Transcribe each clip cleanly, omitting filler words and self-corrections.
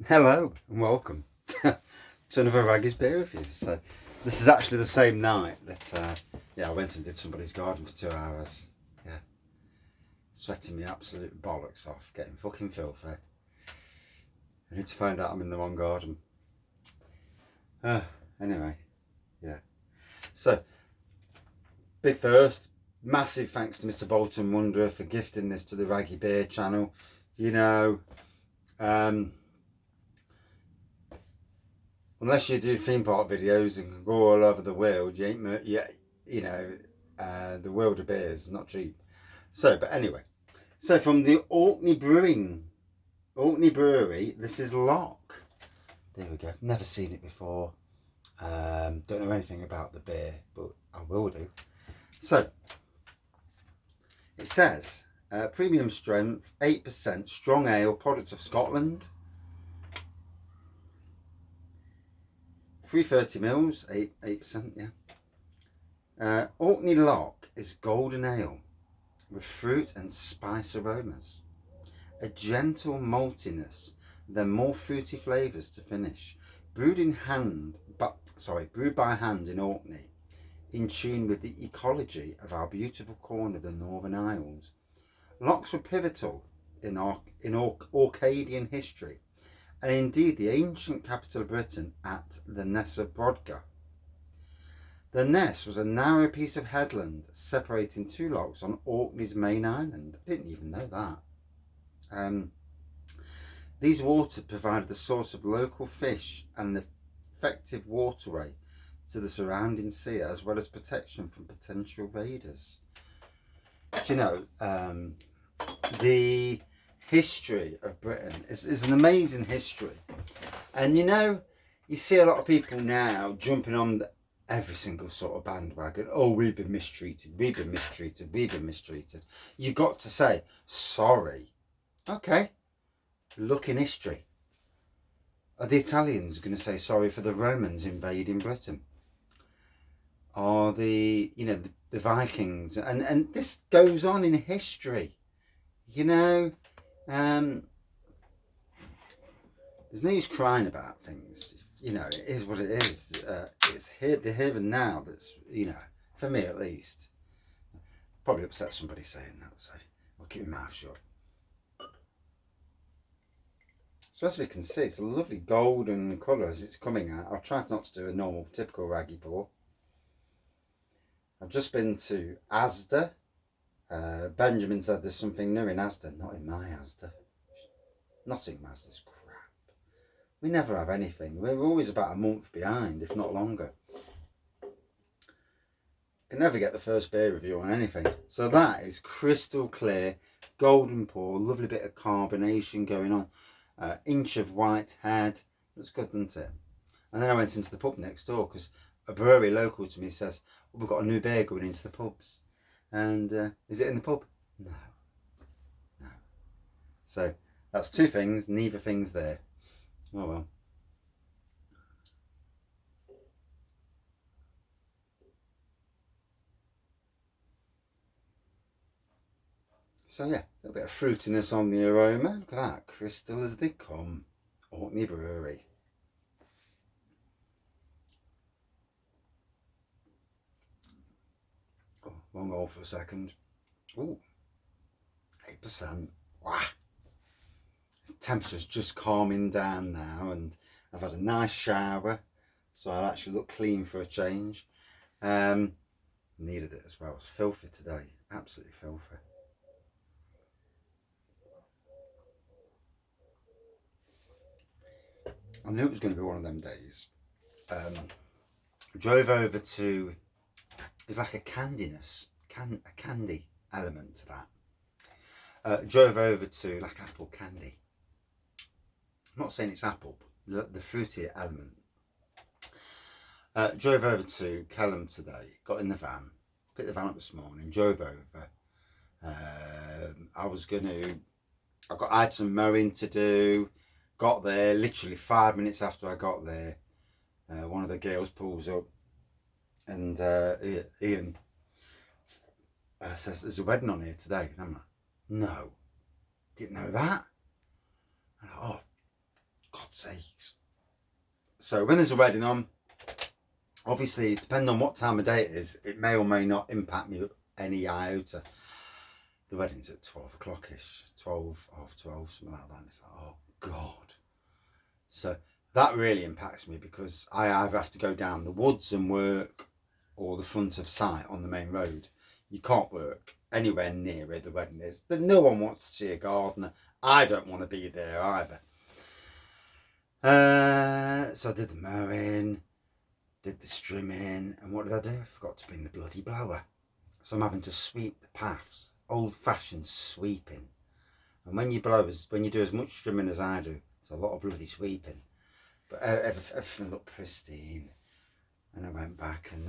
Hello and welcome to another Raggy's beer review. So this is actually the same night that I went and did somebody's garden for 2 hours. Yeah, sweating me absolute bollocks off, getting fucking filthy. I need to find out I'm in the wrong garden. Anyway, yeah. So big first, massive thanks to Mr. Bolton Wanderer for gifting this to the Raggy Beer channel. You know, unless you do theme park videos and can go all over the world, you ain't, the world of beers is not cheap. So, but anyway, so from the Orkney Brewery, this is Loch. There we go. Never seen it before. Don't know anything about the beer, but I will do. So, it says premium strength, 8%, strong ale, product of Scotland. 330 mils, 8%, yeah. Orkney Loch is golden ale with fruit and spice aromas. A gentle maltiness, then more fruity flavours to finish. Brewed by hand in Orkney, in tune with the ecology of our beautiful corner of the Northern Isles. Lochs were pivotal in Orcadian history, and indeed the ancient capital of Britain at the Ness of Brodgar. The Ness was a narrow piece of headland separating two lochs on Orkney's main island. I didn't even know that. These waters provided the source of local fish and the effective waterway to the surrounding sea, as well as protection from potential raiders. Do you know, the history of Britain is an amazing history. And you know, you see a lot of people now jumping on every single sort of bandwagon. Oh, we've been mistreated, we've been mistreated, we've been mistreated. You've got to say, sorry. Okay, look in history. Are the Italians going to say sorry for the Romans invading Britain? Are the Vikings? And this goes on in history. You know, there's no use crying about things. You know, it is what it is. It's the here and now that's, for me at least. Probably upset somebody saying that, so I'll keep my mouth shut. So as we can see, it's a lovely golden colour as it's coming out. I'll try not to do a normal, typical Raggy pour. I've just been to Asda. Benjamin said there's something new in Asda. Not in my Asda. Nothing Asda's crap. We never have anything. We're always about a month behind, if not longer. Can never get the first beer review on anything. So that is crystal clear, golden pour, lovely bit of carbonation going on. Inch of white head. Looks good, doesn't it? And then I went into the pub next door because a brewery local to me says, well, we've got a new beer going into the pubs. And is it in the pub? No. So that's two things, neither thing's there. Oh well. So yeah, a little bit of fruitiness on the aroma. Look at that, crystal as they come. Orkney Brewery. Oh, long hold for a second. Ooh, 8%. Wow. The temperature's just calming down now, and I've had a nice shower, so I'll actually look clean for a change. Needed it as well. It's filthy today, absolutely filthy. I knew it was going to be one of them days. Drove over to, it's like a candiness, a candy element to that. Drove over to like apple candy. I'm not saying it's apple, but the fruity element. Drove over to Kelham today, got in the van, picked the van up this morning, drove over. I had some mowing to do, got there literally 5 minutes after I got there. One of the girls pulls up and Ian says, there's a wedding on here today. And I'm like, no, didn't know that. And I'm like, oh, God, God's sakes. So when there's a wedding on, obviously, depending on what time of day it is, it may or may not impact me any iota. The wedding's at 12 o'clock-ish, 12, half 12, something like that. And it's like, oh, God. So that really impacts me because I either have to go down the woods and work or the front of site on the main road. You can't work anywhere near where the wedding is. No one wants to see a gardener. I don't want to be there either. So I did the mowing, did the strimming, and what did I do? I forgot to bring the bloody blower. So I'm having to sweep the paths, old-fashioned sweeping. And when you do as much trimming as I do, it's a lot of bloody sweeping. But everything looked pristine. And I went back and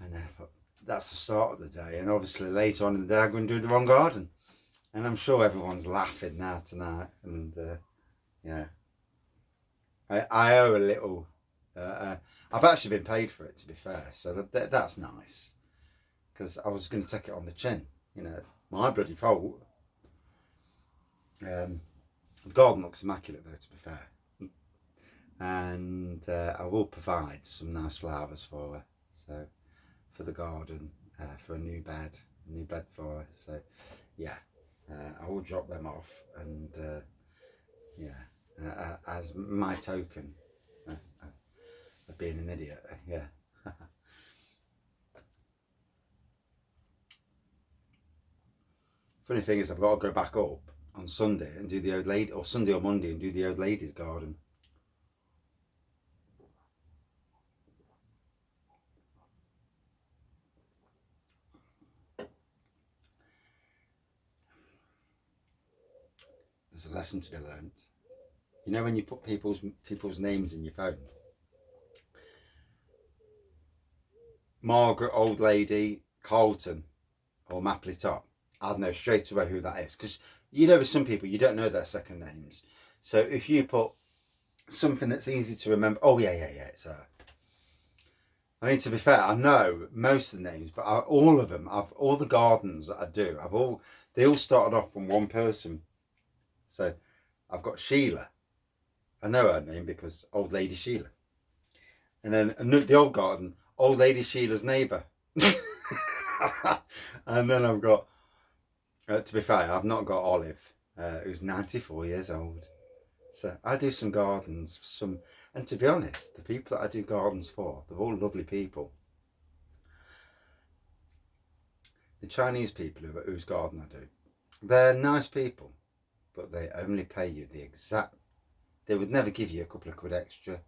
I thought, that's the start of the day. And obviously later on in the day, I'm going to do the wrong garden. And I'm sure everyone's laughing now tonight. And yeah, I owe a little. I've actually been paid for it, to be fair. So that's nice. Because I was going to take it on the chin. You know, my bloody fault. The garden looks immaculate though, to be fair. And I will provide some nice flowers for her. So for the garden, for a new bed for her. So yeah, I will drop them off, and yeah, as my token of being an idiot. Yeah. Funny thing is, I've got to go back up on Sunday and do the old lady, or Sunday or Monday and do the old lady's garden. There's a lesson to be learned. You know when you put people's names in your phone? Margaret, old lady, Carlton, or Mapley Top. I'd know straight away who that is, because you know with some people you don't know their second names. So if you put something that's easy to remember, oh yeah, it's her. I mean, to be fair, I know most of the names, but all of them, all the gardens that I do, they all started off from one person. So I've got Sheila. I know her name because old lady Sheila. And then the old garden, old lady Sheila's neighbour. And then I've got, to be fair, I've not got Olive, who's 94 years old. So I do some gardens, and to be honest, the people that I do gardens for, they're all lovely people. The Chinese people whose garden I do, they're nice people, but they only pay you the exact. They would never give you a couple of quid extra,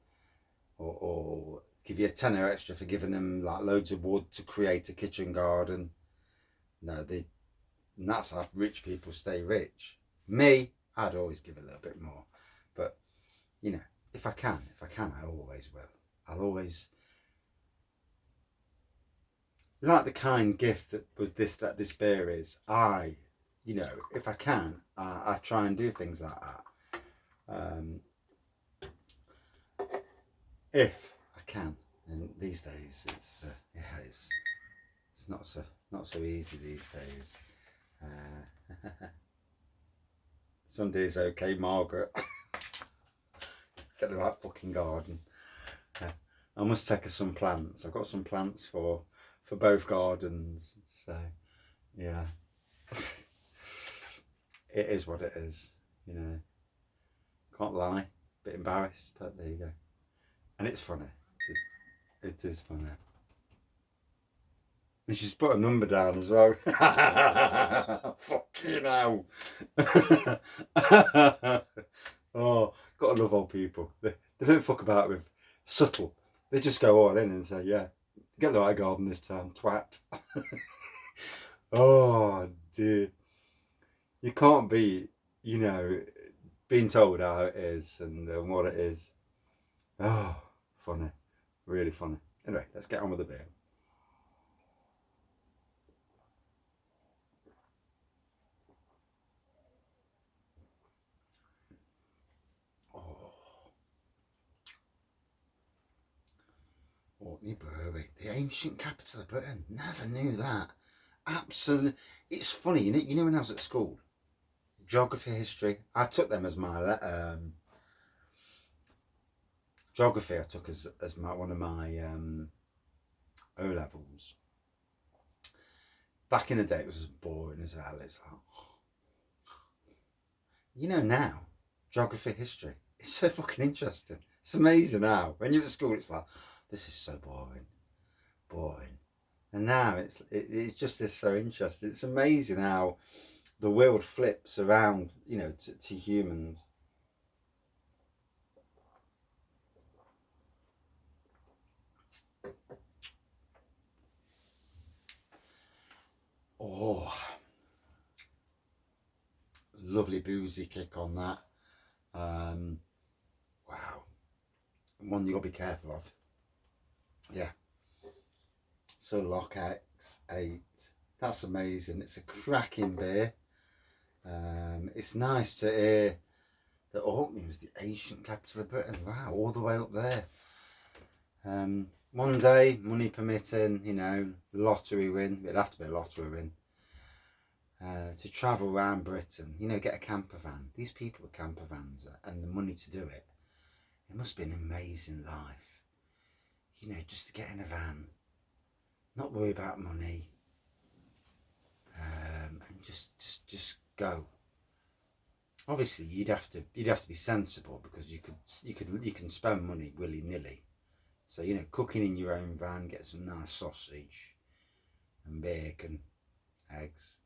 or give you a tenner extra for giving them like loads of wood to create a kitchen garden. No, and that's how rich people stay rich. Me, I'd always give a little bit more, but you know, if I can, I always will. I'll always, like the kind gift that was that this beer is. You know, if I can, I try and do things like that. If I can, and these days it's not so easy these days. Sunday's okay, Margaret. Get the right fucking garden. I must take her some plants. I've got some plants for both gardens. So yeah, it is what it is. You know, can't lie. Bit embarrassed, but there you go. And it's funny. It is funny. And she's put a number down as well. Fucking hell. Oh, gotta love old people. They don't fuck about with subtle. They just go all in and say, yeah, get the right garden this time, twat. Oh dear. You can't be, you know, being told how it is and what it is. Oh, funny. Really funny. Anyway, let's get on with the beer. Orkney Brewery, the ancient capital of Britain. Never knew that. Absolutely. It's funny, you know when I was at school, geography, history, I took them as my Geography I took as one of my O levels. Back in the day, it was as boring as hell. It's like, now, geography, history, it's so fucking interesting. It's amazing now. When you're at school, it's like, this is so boring. And now it's just this so interesting. It's amazing how the world flips around, to humans. Oh, lovely boozy kick on that. Wow, one you got to be careful of. Yeah. So Loch X8, that's amazing. It's a cracking beer. It's nice to hear that Orkney was the ancient capital of Britain. Wow, all the way up there. One day, money permitting, lottery win. It'd have to be a lottery win. To travel around Britain, get a camper van. These people with camper vans and the money to do it. It must be an amazing life. Just to get in a van, not worry about money, and just go. Obviously, you'd have to be sensible, because you can spend money willy nilly. So cooking in your own van, get some nice sausage and bacon, eggs.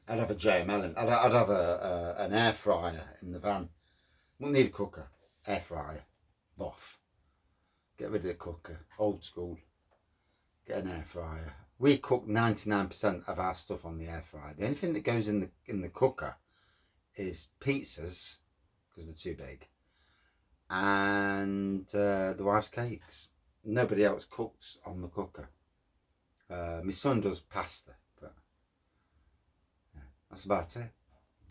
I'd have a JML, I'd have an air fryer in the van. Wouldn't need a cooker, air fryer, boff. Get rid of the cooker, old school. Get an air fryer. We cook 99% of our stuff on the air fryer. The only thing that goes in the cooker is pizzas, because they're too big, and the wife's cakes. Nobody else cooks on the cooker. My son does pasta, but yeah, that's about it.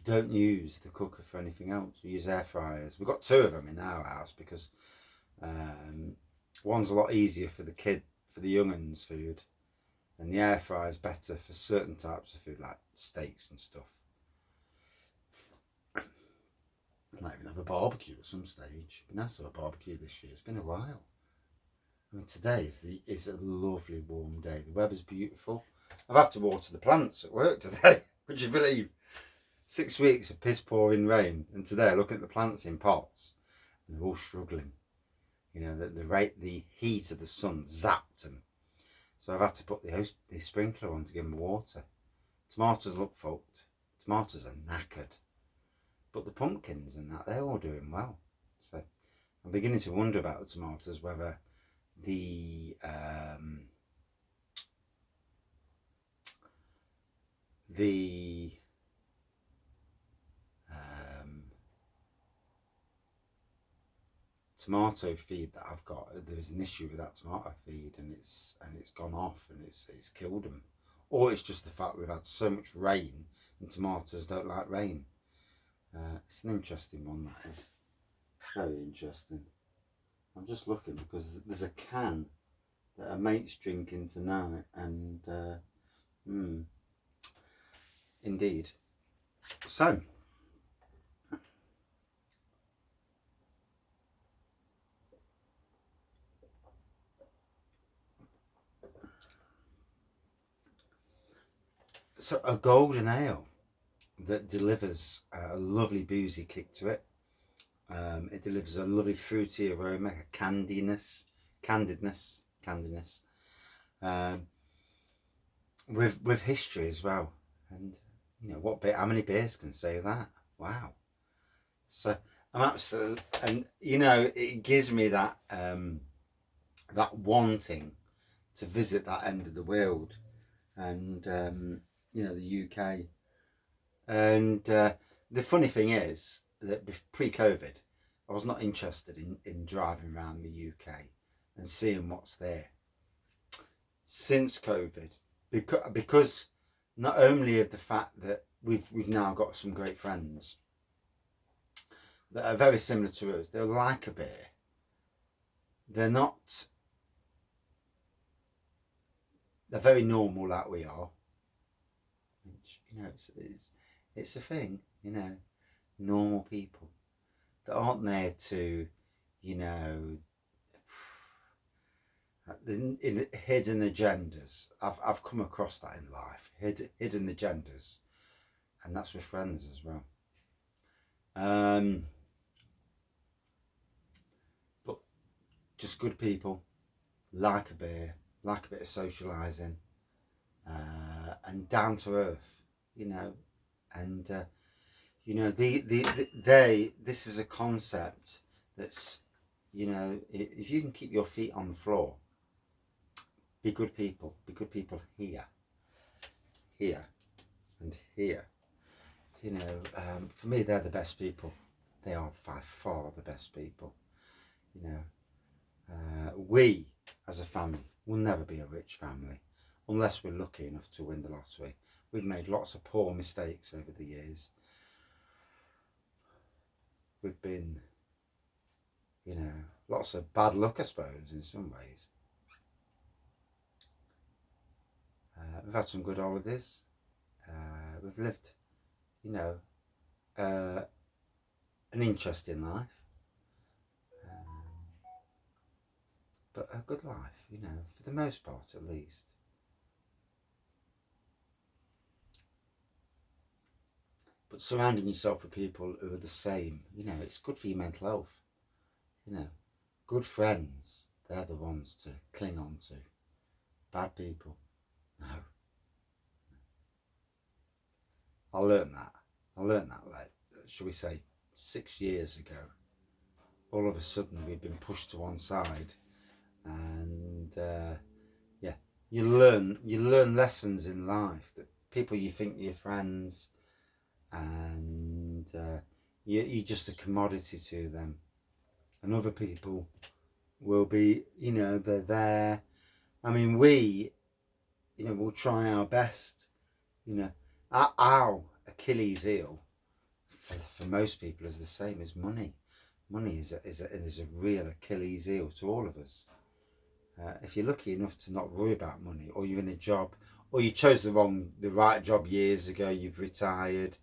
Don't use the cooker for anything else. We use air fryers. We've got 2 of them in our house, because one's a lot easier for the young'uns' food, and the air fryer is better for certain types of food, like steaks and stuff. I might even have a barbecue at some stage. It'd be nice to have a barbecue this year. It's been a while. I mean, today is a lovely warm day. The weather's beautiful. I've had to water the plants at work today. Would you believe? 6 weeks of piss pouring rain, and today I look at the plants in pots, and they're all struggling. The heat of the sun zapped them. So I've had to put the sprinkler on to give them water. Tomatoes look fucked. Tomatoes are knackered. But the pumpkins and that, they're all doing well. So I'm beginning to wonder about the tomatoes, whether the tomato feed that I've got, there's an issue with that tomato feed, and it's gone off, and it's killed them. Or it's just the fact we've had so much rain, and tomatoes don't like rain. It's an interesting one, that is. Very interesting. I'm just looking, because there's a can that a mate's drinking tonight, and indeed. So a golden ale that delivers a lovely boozy kick to it. It delivers a lovely fruity aroma, a candidness, with history as well. And how many beers can say that? Wow. So I'm absolutely, and it gives me that that wanting to visit that end of the world, and the UK. And the funny thing is that pre-COVID, I was not interested in driving around the UK and seeing what's there. Since COVID, because not only of the fact that we've now got some great friends that are very similar to us, they're like a beer. They're not. They're very normal, like we are. Which, it's a thing. Normal people that aren't there to, you know, in hidden agendas. I've come across that in life, hidden agendas, and that's with friends as well. But just good people, like a beer, like a bit of socialising, and down to earth, you know, and you know this is a concept that's, you know, if you can keep your feet on the floor, be good people here, and here. You know, for me, they're the best people. They are by far the best people. You know, we as a family will never be a rich family unless we're lucky enough to win the lottery. We've made lots of poor mistakes over the years. We've been, you know, lots of bad luck, I suppose, in some ways. We've had some good holidays. We've lived, you know, an interesting life, but a good life, you know, for the most part at least. But surrounding yourself with people who are the same, you know, it's good for your mental health. You know, good friends, they're the ones to cling on to. Bad people, no. I learned that. Like, shall we say, 6 years ago. All of a sudden, we've been pushed to one side, and yeah, you learn lessons in life that people you think are your friends, and you're just a commodity to them, and other people will be, you know, they're there. I mean, we, you know, we'll try our best. You know, our Achilles heel for most people is the same as money. Money is a real Achilles heel to all of us. If you're lucky enough to not worry about money, or you're in a job, or you chose the right job years ago, you've retired,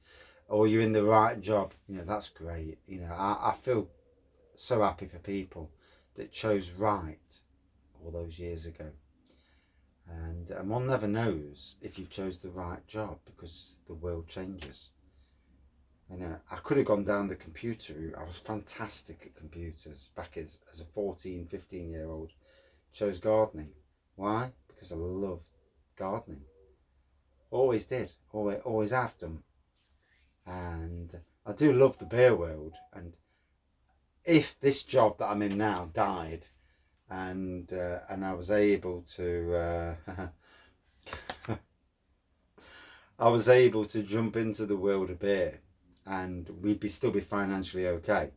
or you're in the right job, you know, that's great. You know, I feel so happy for people that chose right all those years ago. And one never knows if you chose the right job, because the world changes. And I could have gone down the computer route. I was fantastic at computers back as a 14, 15-year-old. Chose gardening. Why? Because I love gardening. Always did. Always have done. And I do love the beer world. And if this job that I'm in now died, and I was able to I was able to jump into the world of beer, and we'd still be financially okay,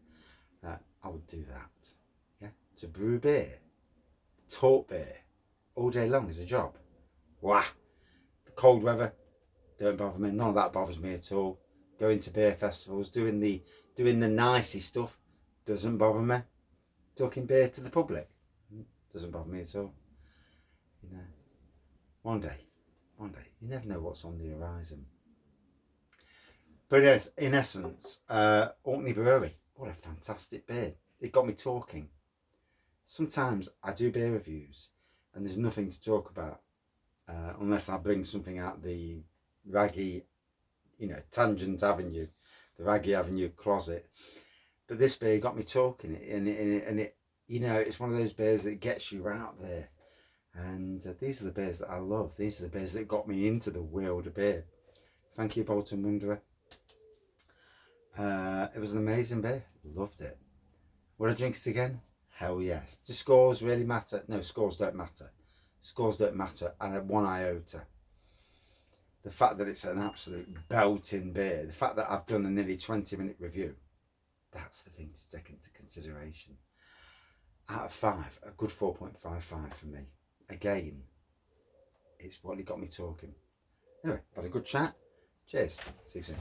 I would do that. Yeah, to brew beer, talk beer, all day long is a job. Wow, the cold weather don't bother me. None of that bothers me at all. Going to beer festivals, doing the nicey stuff, doesn't bother me. Talking beer to the public doesn't bother me at all. You know, one day, you never know what's on the horizon. But yes, in essence, Orkney Brewery, what a fantastic beer. It got me talking. Sometimes I do beer reviews and there's nothing to talk about unless I bring something out the raggy, you know, Tangent Avenue, the Raggy Avenue closet. But this beer got me talking, and it, you know, it's one of those beers that gets you out there. And these are the beers that I love. These are the beers that got me into the world of beer. Thank you, Bolton Wanderer. It was an amazing beer. Loved it. Would I drink it again? Hell yes. Do scores really matter? No, scores don't matter. Scores don't matter, and one iota. The fact that it's an absolute belting beer, the fact that I've done a nearly 20-minute review, that's the thing to take into consideration. Out of 5, a good 4.55 for me. Again, it's what got me talking. Anyway, had a good chat. Cheers. See you soon.